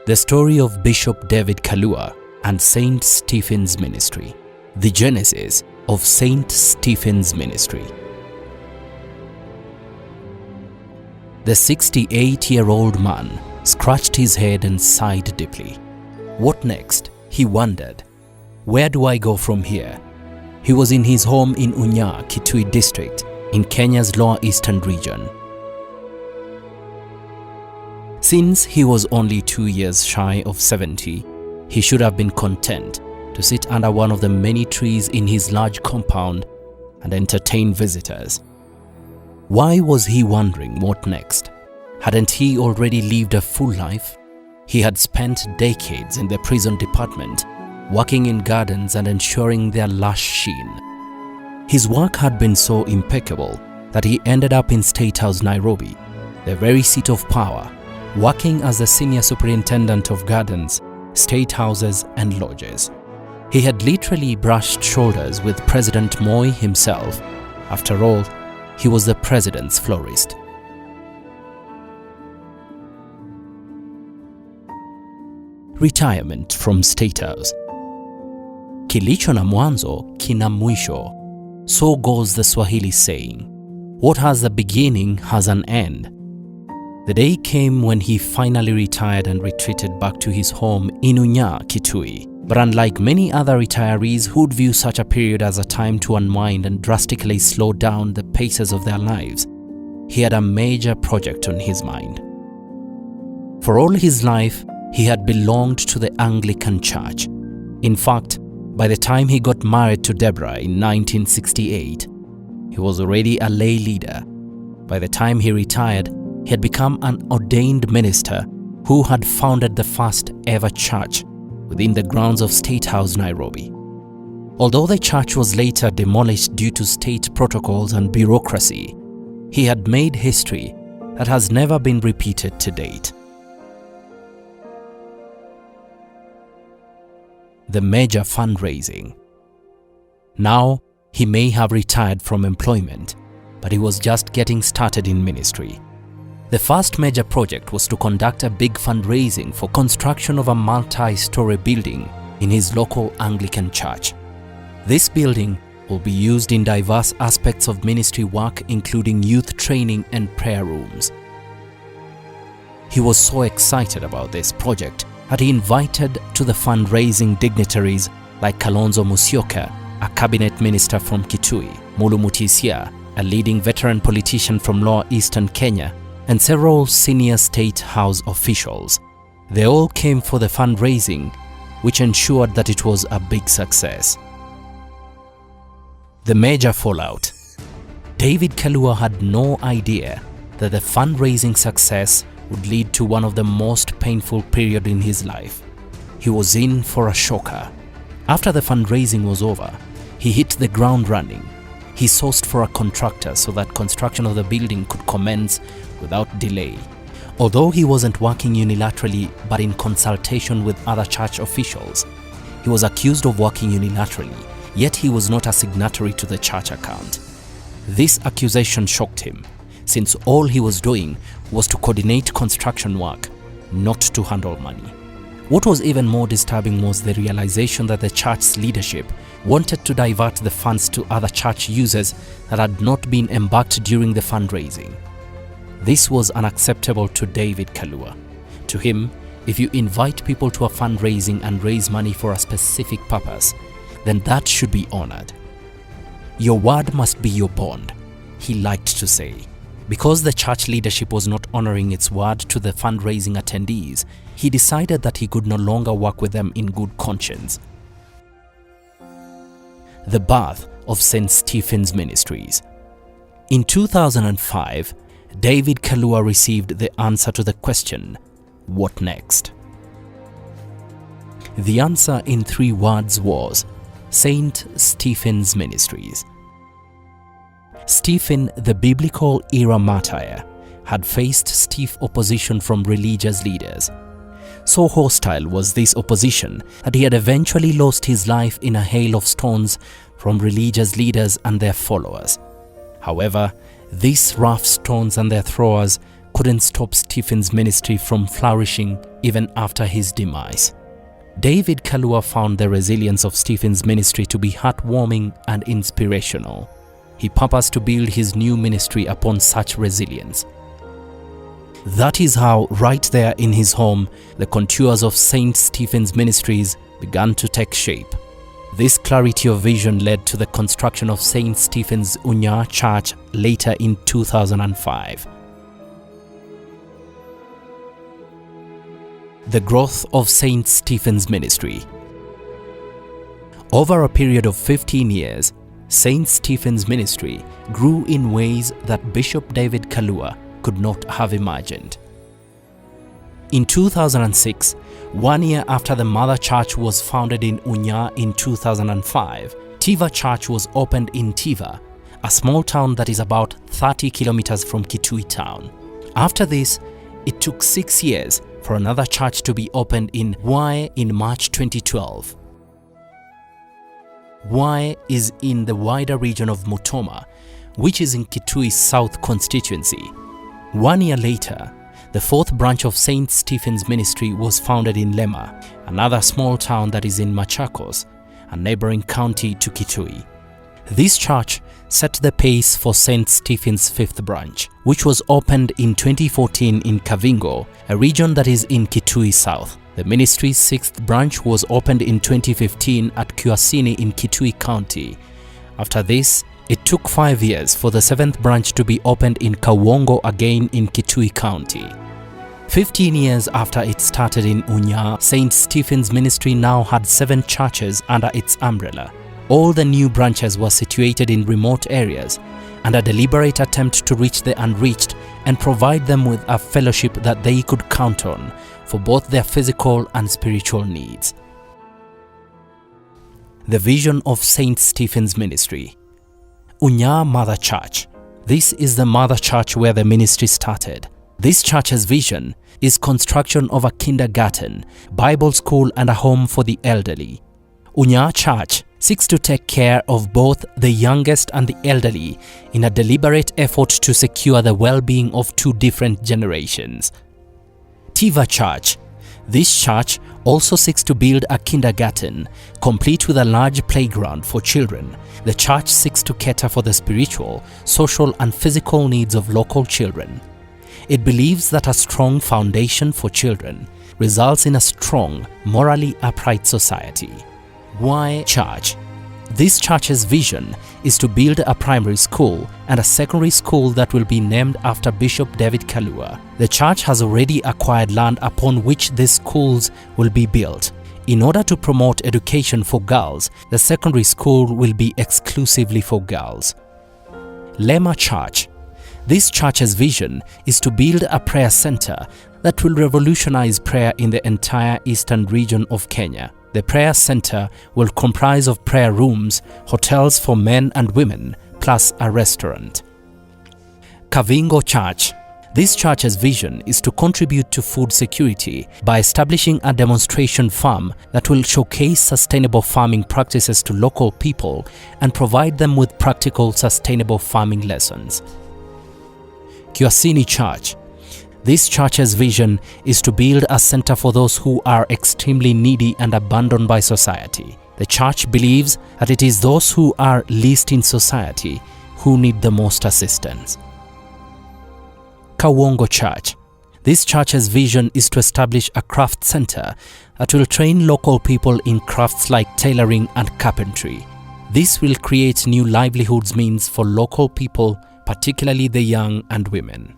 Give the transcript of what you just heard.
The story of Bishop David Kalua and Saint Stephen's ministry. The genesis of Saint Stephen's ministry. The 68-year-old man scratched his head and sighed deeply. What next? He wondered. Where do I go from here? He was in his home in Unyaa, Kitui district, in Kenya's lower eastern region. Since he was only 2 years shy of 70, he should have been content to sit under one of the many trees in his large compound and entertain visitors. Why was he wondering what next? Hadn't he already lived a full life? He had spent decades in the prison department, working in gardens and ensuring their lush sheen. His work had been so impeccable that he ended up in State House, Nairobi, the very seat of power, working as the senior superintendent of gardens, state houses and lodges. He had literally brushed shoulders with President Moi himself. After all, he was the president's florist. Retirement from State House. Kilicho na mwanzo kina mwisho. So goes the Swahili saying. What has a beginning has an end. The day came when he finally retired and retreated back to his home in Unyaa, Kitui. But unlike many other retirees who'd view such a period as a time to unwind and drastically slow down the paces of their lives, he had a major project on his mind. For all his life, he had belonged to the Anglican Church. In fact, by the time he got married to Deborah in 1968, he was already a lay leader. By the time he retired, he had become an ordained minister who had founded the first ever church within the grounds of State House, Nairobi. Although the church was later demolished due to state protocols and bureaucracy, he had made history that has never been repeated to date. The major fundraising. Now, he may have retired from employment, but he was just getting started in ministry. The first major project was to conduct a big fundraising for construction of a multi-story building in his local Anglican church. This building will be used in diverse aspects of ministry work, including youth training and prayer rooms. He was so excited about this project that he invited to the fundraising dignitaries like Kalonzo Musyoka, a cabinet minister from Kitui, Mulu Mutisia, a leading veteran politician from lower eastern Kenya, and several senior State House officials. They all came for the fundraising, which ensured that it was a big success. The major fallout. David Kalua had no idea that the fundraising success would lead to one of the most painful periods in his life. He was in for a shocker. After the fundraising was over, he hit the ground running. He sourced for a contractor so that construction of the building could commence without delay. Although he wasn't working unilaterally but in consultation with other church officials, he was accused of working unilaterally, yet he was not a signatory to the church account. This accusation shocked him, since all he was doing was to coordinate construction work, not to handle money. What was even more disturbing was the realization that the church's leadership wanted to divert the funds to other church users that had not been embarked during the fundraising. This was unacceptable to David Kalua. To him, if you invite people to a fundraising and raise money for a specific purpose, then that should be honored. Your word must be your bond, he liked to say. Because the church leadership was not honoring its word to the fundraising attendees, he decided that he could no longer work with them in good conscience. The birth of St. Stephen's Ministries. In 2005, David Kalua received the answer to the question, what next? The answer in 3 words was St. Stephen's Ministries. Stephen, the biblical era martyr, had faced stiff opposition from religious leaders. So hostile was this opposition that he had eventually lost his life in a hail of stones from religious leaders and their followers. However, these rough stones and their throwers couldn't stop Stephen's ministry from flourishing even after his demise. David Kalua found the resilience of Stephen's ministry to be heartwarming and inspirational. He purposed to build his new ministry upon such resilience. That is how, right there in his home, the contours of St. Stephen's Ministries began to take shape. This clarity of vision led to the construction of St. Stephen's Unyaa Church later in 2005. The growth of St. Stephen's Ministry. Over a period of 15 years, St. Stephen's Ministry grew in ways that Bishop David Kalua could not have imagined. In 2006, 1 year after the mother church was founded in Unyaa in 2005, Tiva Church was opened in Tiva, a small town that is about 30 kilometers from Kitui town. After this, it took 6 years for another church to be opened in Unyaa in March 2012. Unyaa is in the wider region of Mutoma, which is in Kitui's South constituency. 1 year later, the fourth branch of St. Stephen's Ministry was founded in Lema, another small town that is in Machakos, a neighboring county to Kitui. This church set the pace for St. Stephen's fifth branch, which was opened in 2014 in Kavingo, a region that is in Kitui South. The ministry's sixth branch was opened in 2015 at Kiwasini in Kitui County. After this, it took 5 years for the seventh branch to be opened in Kawongo again in Kitui County. 15 years after it started in Unyaa, St. Stephen's Ministry now had 7 churches under its umbrella. All the new branches were situated in remote areas, and a deliberate attempt to reach the unreached and provide them with a fellowship that they could count on for both their physical and spiritual needs. The vision of St. Stephen's Ministry. Unyaa Mother Church. This is the mother church where the ministry started. This church's vision is construction of a kindergarten, Bible school and a home for the elderly. Unyaa Church seeks to take care of both the youngest and the elderly in a deliberate effort to secure the well-being of 2 different generations. Tiva Church. This church also seeks to build a kindergarten, complete with a large playground for children. The church seeks to cater for the spiritual, social and physical needs of local children. It believes that a strong foundation for children results in a strong, morally upright society. Unyaa Church. This church's vision is to build a primary school and a secondary school that will be named after Bishop David Kalua. The church has already acquired land upon which these schools will be built. In order to promote education for girls, the secondary school will be exclusively for girls. Lema Church. This church's vision is to build a prayer center that will revolutionize prayer in the entire eastern region of Kenya. The prayer center will comprise of prayer rooms, hotels for men and women, plus a restaurant. Kavingo Church. This church's vision is to contribute to food security by establishing a demonstration farm that will showcase sustainable farming practices to local people and provide them with practical sustainable farming lessons. Kiwasini Church. This church's vision is to build a center for those who are extremely needy and abandoned by society. The church believes that it is those who are least in society who need the most assistance. Kawongo Church. This church's vision is to establish a craft center that will train local people in crafts like tailoring and carpentry. This will create new livelihoods means for local people, particularly the young and women.